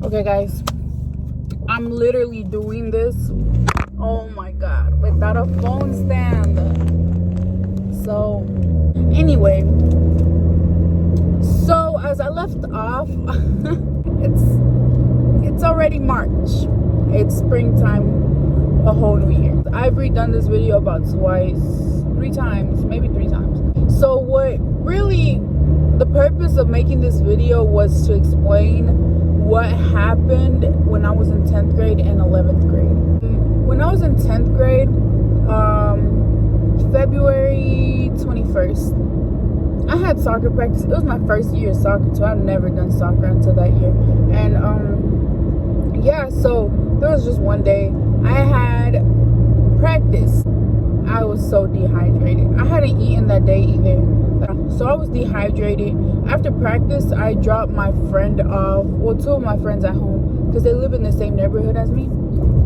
Okay, guys, I'm literally doing this, oh my god, without a phone stand. So anyway, so as I left off, it's already March. It's springtime, a whole new year. I've redone this video about three times. So what really the purpose of making this video was to explain what happened when I was in 10th grade and 11th grade. When I was in 10th grade, February 21st, I had soccer practice. It was my first year of soccer too. I've never done soccer until that year. And yeah, so there was just one day I had practice. I was so dehydrated. I hadn't eaten that day either. So I was dehydrated. After practice, I dropped my friend off, well, two of my friends at home, because they live in the same neighborhood as me.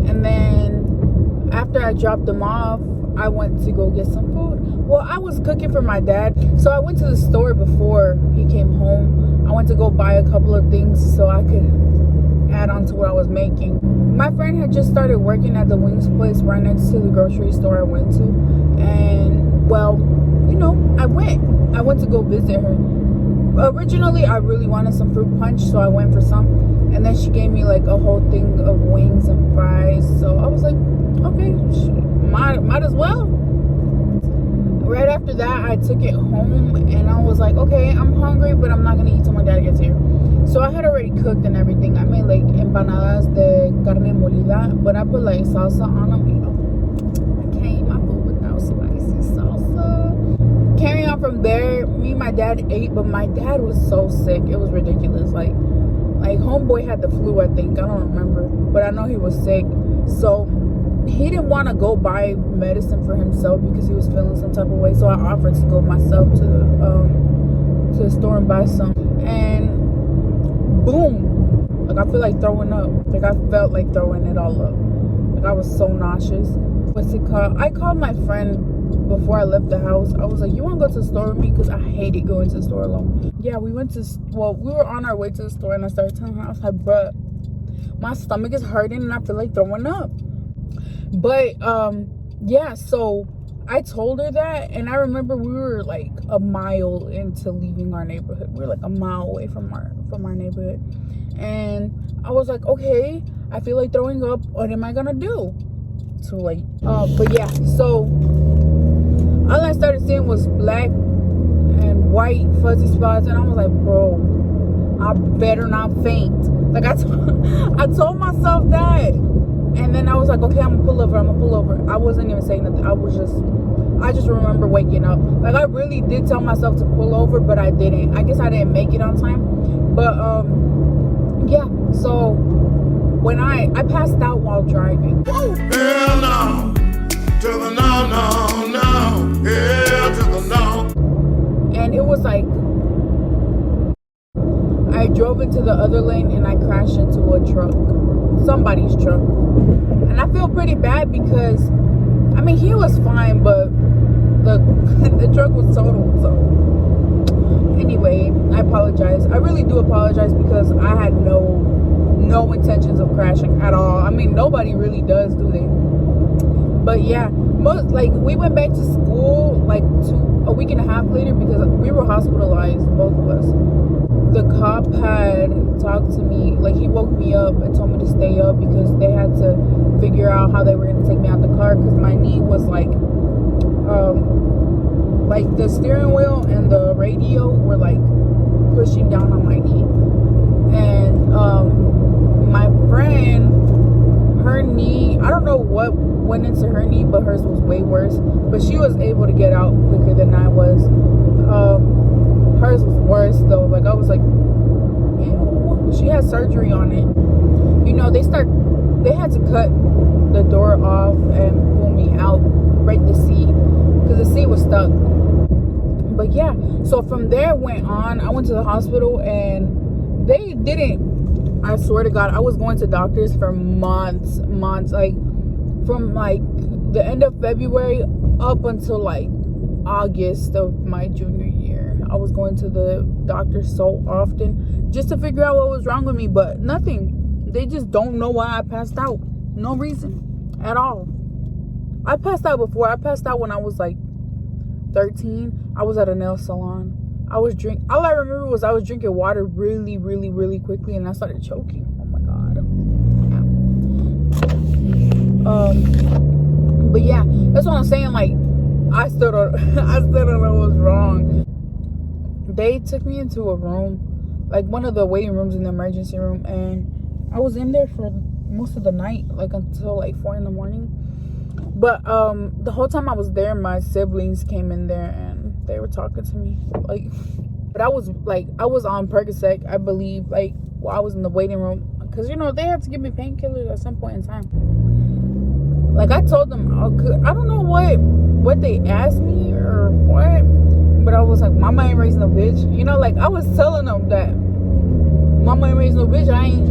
And then after I dropped them off, I went to go get some food. Well, I was cooking for my dad, so I went to the store before he came home. I went to go buy a couple of things so I could add on to what I was making. My friend had just started working at the wings place right next to the grocery store I went to. And, well, you know, I went to go visit her. Originally, I really wanted some fruit punch, so I went for some. And then she gave me like a whole thing of wings and fries. So I was like, okay, might as well. Right after that, I took it home and I was like, okay, I'm hungry, but I'm not gonna eat till my dad gets here. So I had already cooked and everything. I made like empanadas de carne molida, but I put like salsa on them, you know. I can't eat my food without spicy salsa. Carrying on from there, me and my dad ate, but my dad was so sick. It was ridiculous. Like homeboy had the flu, I think. I don't remember, but I know he was sick. So he didn't want to go buy medicine for himself because he was feeling some type of way. So I offered to go myself to the store and buy some. And boom, like I feel like throwing up. Like I felt like throwing it all up. Like I was so nauseous. What's it called? I called my friend before I left the house. I was like, you want to go to the store with me? Because I hated going to the store alone. Yeah, we were on our way to the store and I started telling her, I was like, bruh, my stomach is hurting and I feel like throwing up. But yeah, so I told her that, and I remember we were like a mile into leaving our neighborhood. We were like a mile away from our neighborhood. And I was like, okay, I feel like throwing up. What am I gonna do? Too late. But yeah, so all I started seeing was black and white fuzzy spots, and I was like, bro, I better not faint. Like I told myself that. And then I was like, okay, I'm gonna pull over. I wasn't even saying nothing. I just remember waking up. Like I really did tell myself to pull over, but I didn't. I guess I didn't make it on time. But yeah, so when I passed out while driving. Hell no, to the no, hell to the no. And it was like I drove into the other lane and I crashed into a truck. Somebody's truck. And I feel pretty bad because I mean he was fine, but the truck was totaled. So anyway, I apologize. I really do apologize because I had no intentions of crashing at all. I mean nobody really does, do they? But yeah, we went back to school like a week and a half later because we were hospitalized, both of us. The cop had talked to me, like he woke me up and told me to stay up because they had to figure out how they were going to take me out the car because my knee was like the steering wheel and the radio were like pushing down on my knee. And my friend, her knee, I don't know what went into her knee, but hers was way worse. But she was able to get out quicker than I was. Hers was worse though. Like I was like, ew. She had surgery on it. You know, they had to cut the door off and pull me out, break the seat because the seat was stuck. But yeah, so from there went on. I went to the hospital and they didn't. I swear to God, I was going to doctors for months, like from like the end of February up until like August of my junior year. I was going to the doctor so often just to figure out what was wrong with me, but nothing They just don't know why I passed out. No reason at all. I passed out before. I passed out when I was like 13. I was at a nail salon. All I remember was I was drinking water really, really, really quickly, and I started choking. Oh my god. But yeah, that's what I'm saying. Like, I still don't know what's wrong. They took me into a room, like one of the waiting rooms in the emergency room, and I was in there for most of the night, like until like 4 in the morning. But the whole time I was there, my siblings came in there and they were talking to me, like, but I was on Percocet, I believe, like, while I was in the waiting room, because you know they had to give me painkillers at some point in time. Like, I told them I don't know what they asked me or what, but I was like, mama ain't raised no bitch, you know, like I was telling them that mama ain't raised no bitch, I ain't.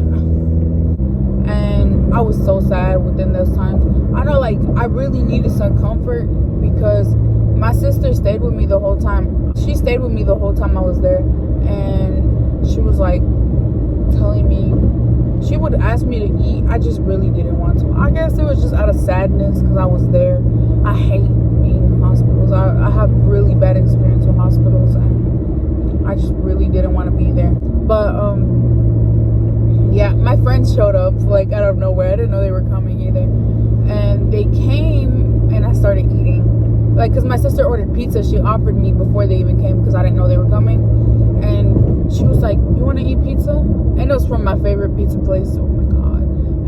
And I was so sad within those times. I know, like, I really needed some comfort because my sister stayed with me the whole time. She stayed with me the whole time I was there. And she was, like, telling me, she would ask me to eat. I just really didn't want to. I guess it was just out of sadness because I was there. I hate being in hospitals. I have really bad experience with hospitals. And I just really didn't want to be there. But, yeah, my friends showed up, like, out of nowhere. I didn't know they were coming either. And they came, and I started eating. Like, because my sister ordered pizza. She offered me before they even came because I didn't know they were coming. And she was like, you want to eat pizza? And it was from my favorite pizza place. Oh, my God.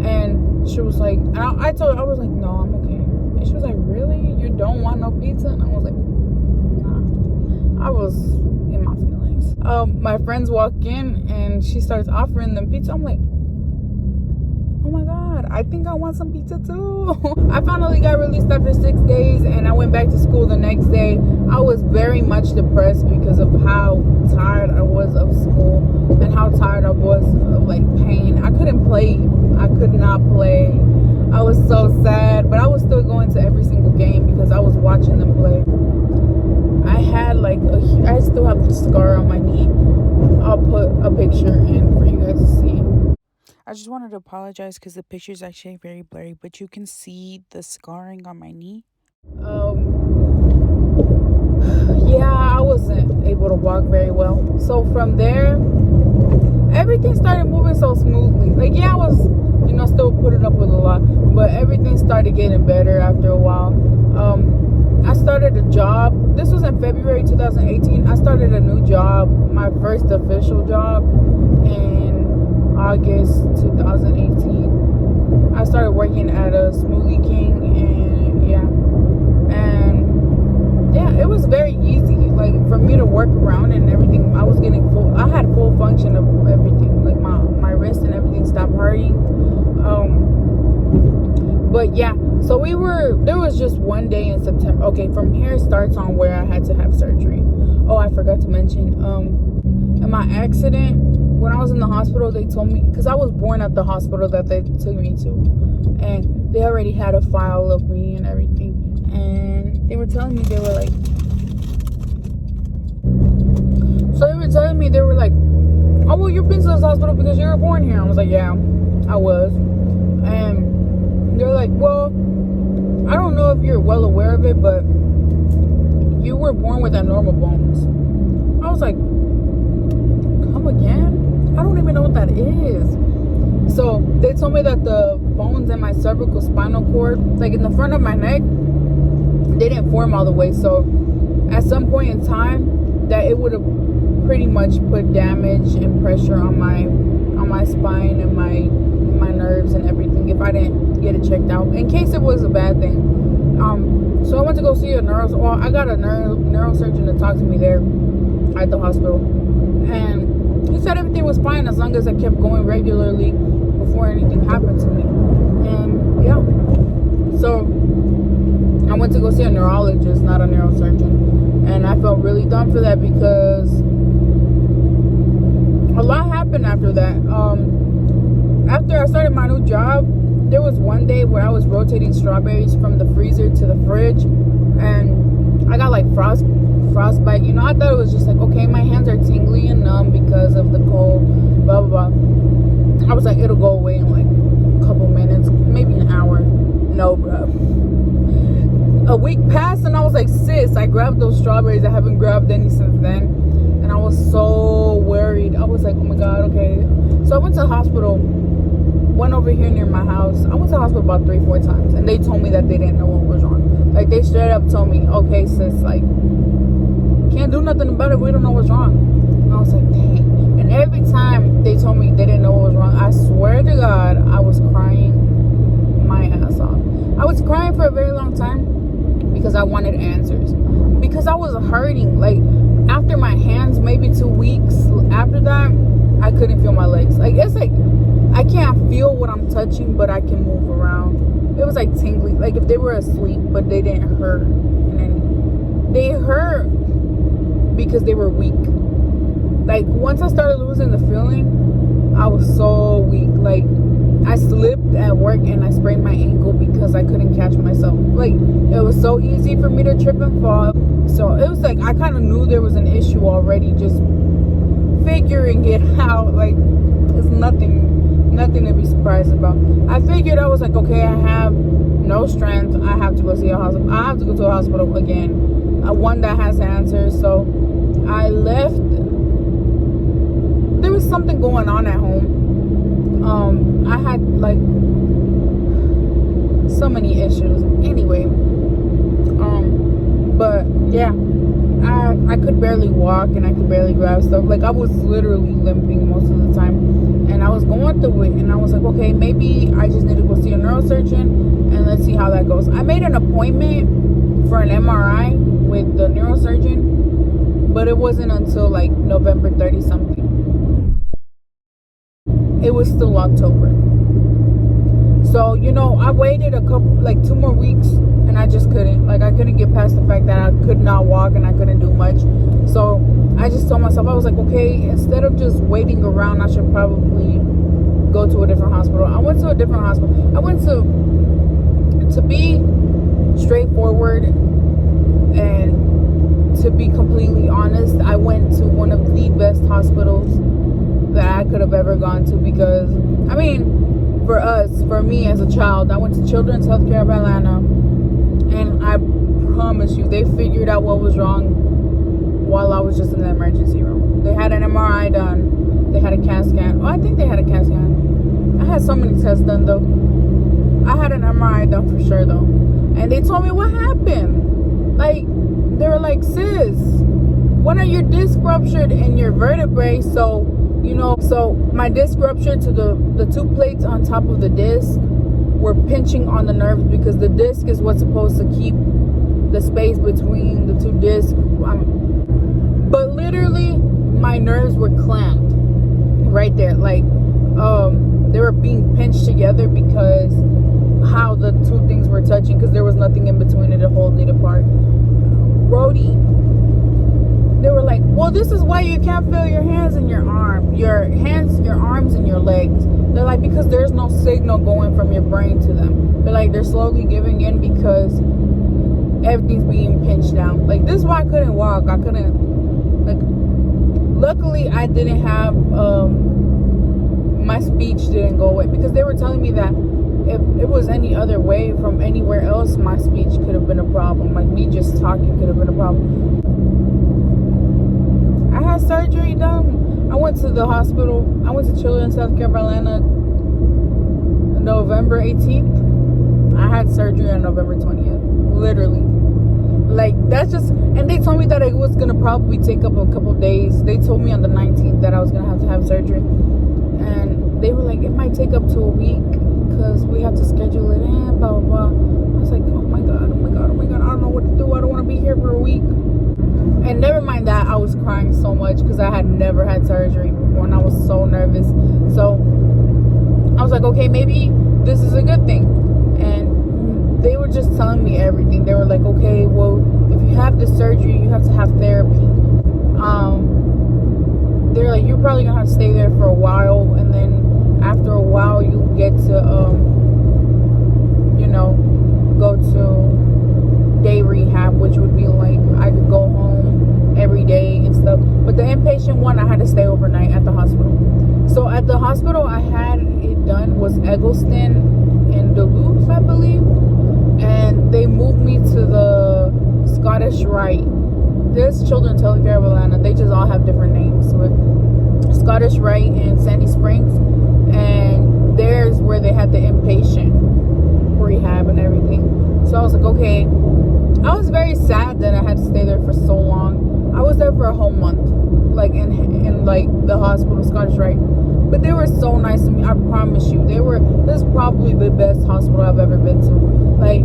And she was like, and I told her, I was like, no, I'm okay. And she was like, really? You don't want no pizza? And I was like, nah. I was in my feelings. My friends walk in and she starts offering them pizza. I'm like, oh my god, I think I want some pizza too. I finally got released after 6 days and I went back to school the next day. I was very much depressed because of how tired I was of school and how tired I was of, like, pain. I couldn't play. I could not play. I was so sad, but I was still going to every single game because I was watching them play. I had I still have the scar on my knee. I'll put a picture in for you guys to see. I just wanted to apologize because the picture is actually very blurry, but you can see the scarring on my knee. Yeah, I wasn't able to walk very well. So from there, everything started moving so smoothly. Like, yeah, I was, you know, still putting up with a lot, but everything started getting better after a while. I started a job. This was in February 2018. I started a new job, my first official job, in August 2018. I started working at a Smoothie King, and it was very easy. Like, for me to work around and everything, I had full function of everything. Like, my wrist and everything stopped hurting. But yeah, so there was just one day in September. Okay, from here it starts on where I had to have surgery. Oh, I forgot to mention, in my accident, when I was in the hospital, they told me, because I was born at the hospital that they took me to, and they already had a file of me and everything, and they were telling me, they were like, oh, well, you've been to this hospital because you were born here. I was like, yeah, I was. And they're like, well, I don't know if you're well aware of it, but you were born with abnormal bones. I was like, come again? I don't even know what that is. So they told me that the bones in my cervical spinal cord, like in the front of my neck, they didn't form all the way. So at some point in time, that it would have pretty much put damage and pressure on my spine and my nerves and everything if I didn't get it checked out, in case it was a bad thing. So I went to go see I got a neurosurgeon to talk to me there at the hospital, and he said everything was fine as long as I kept going regularly before anything happened to me. And yeah, so I went to go see a neurologist, not a neurosurgeon, and I felt really dumb for that because a lot happened after that. After I started my new job, there was one day where I was rotating strawberries from the freezer to the fridge, and I got like frostbite. You know, I thought it was just like, okay, my hands are tingly and numb because of the cold, blah blah blah. I was like, it'll go away in like a couple minutes, maybe an hour. No, bro. A week passed and I was like, sis, I grabbed those strawberries. I haven't grabbed any since then. And I was so worried. I was like, oh my God, okay. So I went to the hospital, went over here near my house. I went to the hospital about 3-4 times. And they told me that they didn't know what was wrong. Like, they straight up told me, okay, sis, like, can't do nothing about it. We don't know what's wrong. And I was like, dang. And every time they told me they didn't know what was wrong, I swear to God, I was crying my ass off. I was crying for a very long time because I wanted answers. Because I was hurting. Like, after my hands, maybe 2 weeks after that, I couldn't feel my legs. Like, it's like, I can't feel what I'm touching, but I can move around. It was like tingling. Like, if they were asleep, but they didn't hurt. And they hurt because they were weak. Like, once I started losing the feeling, I was so weak. Like, I slipped at work and I sprained my ankle because I couldn't catch myself. Like, it was so easy for me to trip and fall. So it was like, I kind of knew there was an issue already, just figuring it out. Like, it's nothing to be surprised about. I figured, I was like, okay, I have no strength. I have to go see a hospital. I have to go to a hospital again. One that has answers. So I left. There was something going on at home. I had like so many issues. Anyway, but yeah, I could barely walk and I could barely grab stuff. Like, I was literally limping most of the time, and I was going through it. And I was like, okay, maybe I just need to go see a neurosurgeon and let's see how that goes. I made an appointment for an MRI with the neurosurgeon, but it wasn't until like November 30 something. It was still October. So, you know, I waited a couple, like 2 more weeks, and I just couldn't. Like, I couldn't get past the fact that I could not walk and I couldn't do much. So I just told myself, I was like, okay, instead of just waiting around, I should probably go to a different hospital. I went to a different hospital. I went to be straightforward and to be completely honest, I went to one of the best hospitals that I could have ever gone to, because I mean, for me as a child, I went to Children's Healthcare of Atlanta, and I promise you, they figured out what was wrong while I was just in the emergency room. They had an MRI done, they had a CAT scan. Oh, I think they had a CAT scan. I had so many tests done though. I had an MRI done for sure though, and they told me what happened. Like, they were like, sis, one of your discs ruptured in your vertebrae, so you know, so my disc ruptured to the 2 plates on top of the disc were pinching on the nerves, because the disc is what's supposed to keep the space between the 2 discs. But literally, my nerves were clamped right there. Like, they were being pinched together because how the 2 things were touching, because there was nothing in between it to hold it apart. Brody, they were like, well, this is why you can't feel your hands and your arm, your arms and your legs. They're like, because there's no signal going from your brain to them. They're like, they're slowly giving in because everything's being pinched down. Like, this is why I couldn't walk. I couldn't, like, luckily I didn't have, my speech didn't go away, because they were telling me that if it was any other way from anywhere else, my speech could have been a problem. Like, me just talking could have been a problem. I had surgery done. I went to the hospital. I went to Children's Healthcare of Atlanta November 18th. I had surgery on November 20th. Literally. Like, that's just, and they told me that it was gonna probably take up a couple days. They told me on the 19th that I was gonna have to have surgery, and they were like, it might take up to a week because we have to schedule it in, blah blah blah. I was like, oh my god, I don't know what to do. I don't want to be here for a week. And never mind that, I was crying so much because I had never had surgery before, and I was so nervous. So I was like, okay, maybe this is a good thing. And they were just telling me everything. They were like, okay, well, if you have this surgery, you have to have therapy. They're like, you're probably gonna have to stay there for a while, and then after a while you get to you know, go to day rehab, which would be like I could go home every day and stuff. But the inpatient one, I had to stay overnight at the hospital. So at the hospital, I had Eggleston in Duluth, I believe. And they moved me to the Scottish Rite. There's Children's Healthcare of Atlanta. They just all have different names. But Scottish Rite in Sandy Springs. And there's where they had the inpatient rehab and everything. So I was like, okay. I was very sad that I had to stay there for so long. I was there for a whole month, like in like the hospital, Scottish Rite. But they were so nice to me. I promise you, this is probably the best hospital I've ever been to. Like,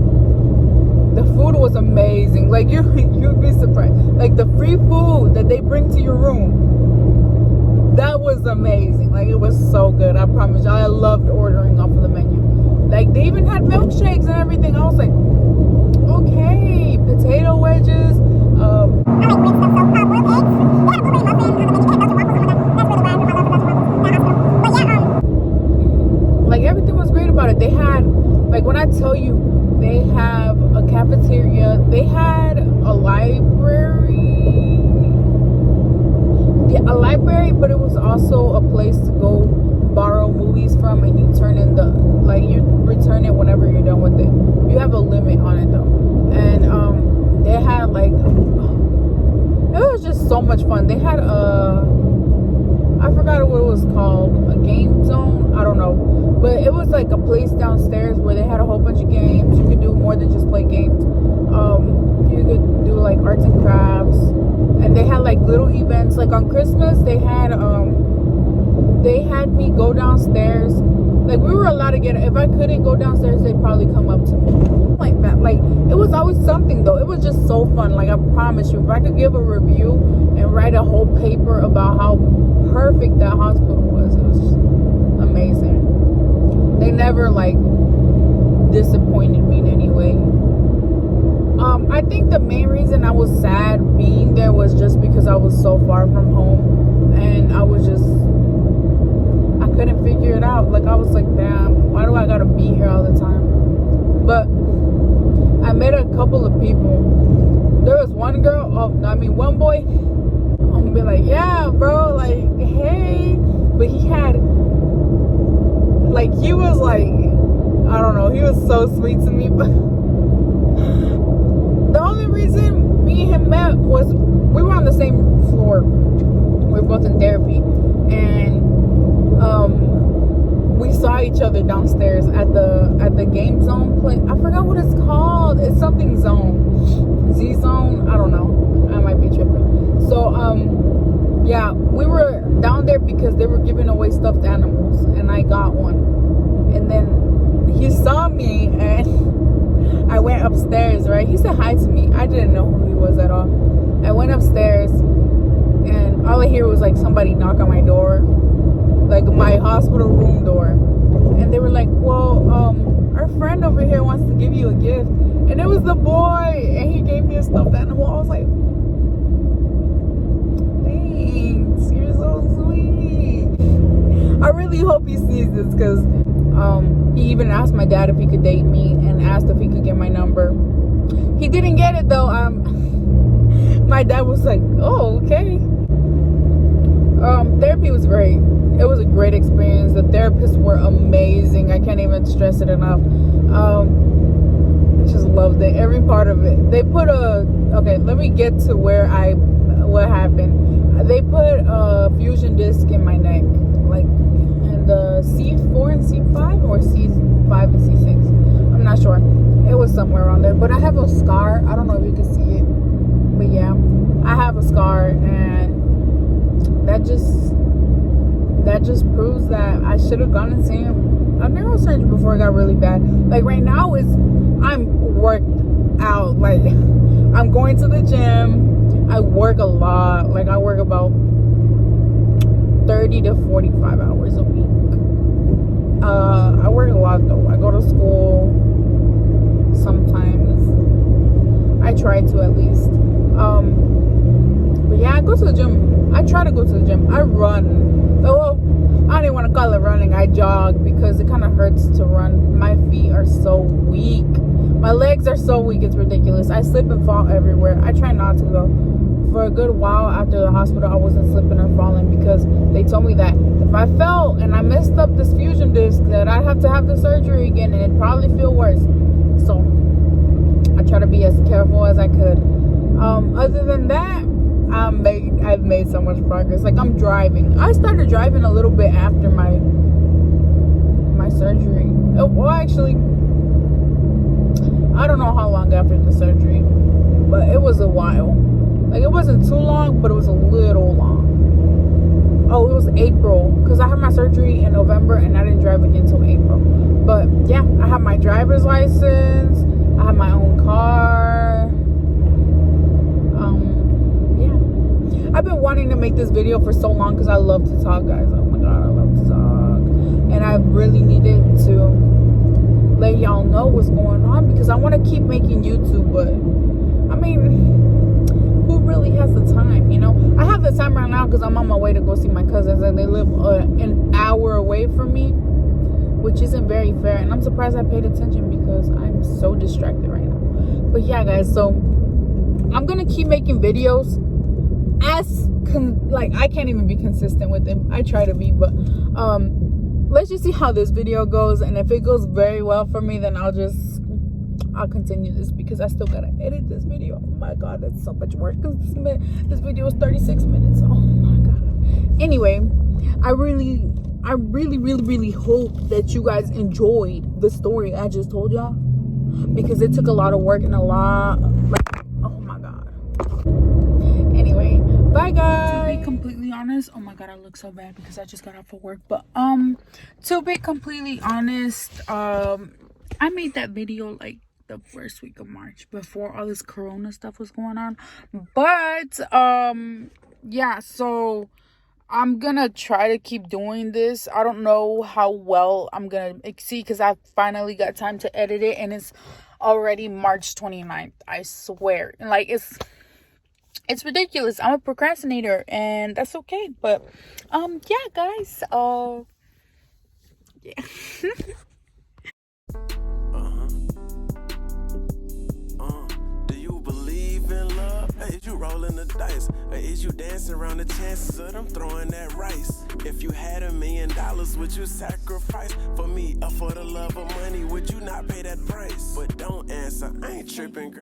the food was amazing. Like, you'd be surprised. Like, the free food that they bring to your room, that was amazing. Like, it was so good. I promise you, I loved ordering off of the menu. Like, they even had milkshakes and everything. I was like, okay, potato wedges. Like, everything was great about it. They had, like, when I tell you, they have a cafeteria. They had a library. Yeah, a library, but it was also a place to go borrow movies from, and you you return it whenever you're done with it. You have a limit on it though. And they had like, it was just so much fun. They had I forgot what it was called, a game zone, I don't know, but it was like a place downstairs where they had a whole bunch of games. You could do more than just play games. You could do like arts and crafts, and they had like little events. Like on Christmas, they had me go downstairs. Like, we were allowed to get, if I couldn't go downstairs, they'd probably come up to me like that. Like, it was always something though. It was just so fun. Like, I promise you, if I could give a review and write a whole paper about how perfect that hospital was, it was just amazing. They never like disappointed me in any way. I think the main reason I was sad being there was just because I was so far from home, and I couldn't figure it out. Like, I was like, damn, why do I gotta be here all the time? But I met a couple of people. There was one boy. I'm gonna be like, yeah, bro, like, hey. But he was like, I don't know, he was so sweet to me. But the only reason me and him met was we were on the same floor. We were both in therapy, and we saw each other downstairs at the game zone place. I forgot what it's called. It's something zone, Z zone. I don't know. I might be tripping. So yeah, we were down there because they were giving away stuffed animals, and I got one. And then he saw me, and I went upstairs. Right? He said hi to me. I didn't know who he was at all. I went upstairs, and all I hear was like somebody knock on my door, like my hospital room door, and they were like, well, our friend over here wants to give you a gift. And it was the boy, and he gave me a stuffed animal. I was like, thanks, you're so sweet. I really hope he sees this, because he even asked my dad if he could date me, and asked if he could get my number. He didn't get it though. My dad was like, oh, okay. Therapy was great. It was a great experience. The therapists were amazing. I can't even stress it enough. I just loved it, every part of it. They put okay, let me get to what happened. They put a fusion disc in my neck, like in the C4 and C5, or C5 and C6. I'm not sure. It was somewhere around there. But I have a scar. I don't know if you can see it, but yeah, I have a scar, and that just proves that I should have gone and seen a neurosurgeon before it got really bad. Like, right now I'm worked out. Like, I'm going to the gym. I work a lot. Like, I work about 30 to 45 hours a week. I work a lot though. I go to school sometimes. I try to, at least. But yeah, I go to the gym. I try to go to the gym. I run. Well, I don't even want to call it running. I jog, because it kind of hurts to run. My feet are so weak. My legs are so weak, it's ridiculous. I slip and fall everywhere. I try not to though. for a good while after the hospital, I wasn't slipping or falling because they told me that if I fell and I messed up this fusion disc, that I'd have to have the surgery again and it'd probably feel worse. So I try to be as careful as I could. Other than that, I've made so much progress. Like, I'm driving. I started driving a little bit after my surgery. Well, actually, I don't know how long after the surgery, but it was a while. Like, it wasn't too long, but it was a little long. Oh, it was April, because I had my surgery in November and I didn't drive again until April. But yeah, I have my driver's license. I have my own car. Yeah, I've been wanting to make this video for so long because I love to talk, guys. Oh my god, I love to talk, and I really needed to let y'all know what's going on because I want to keep making YouTube. But I mean, who really has the time? You know, I have the time right now because I'm on my way to go see my cousins, and they live an hour away from me, which isn't very fair. And I'm surprised I paid attention because I'm so distracted right now. But yeah, guys, so I'm gonna keep making videos. Like, I can't even be consistent with them. I try to be, but let's just see how this video goes, and if it goes very well for me, then I'll continue this because I still gotta edit this video. Oh my god, that's so much work because this video is 36 minutes. Oh my god. Anyway, I really hope that you guys enjoyed the story I just told y'all because it took a lot of work and a lot, like, oh my god. Anyway, bye guys. To be completely honest, oh my god, I look so bad because I just got off of work. But to be completely honest, I made that video like the first week of March before all this corona stuff was going on. But yeah, so I'm gonna try to keep doing this. I don't know how well I'm gonna see because I finally got time to edit it, and it's already March 29th. I swear. And like, it's ridiculous. I'm a procrastinator, and that's okay. But yeah, guys, yeah. Do you believe in love? Hey, is you rolling the dice? Or is you dancing around the chances of them throwing that rice? If you had $1 million, would you sacrifice for me or for the love of money? Would you not pay that price? But don't answer, I ain't tripping.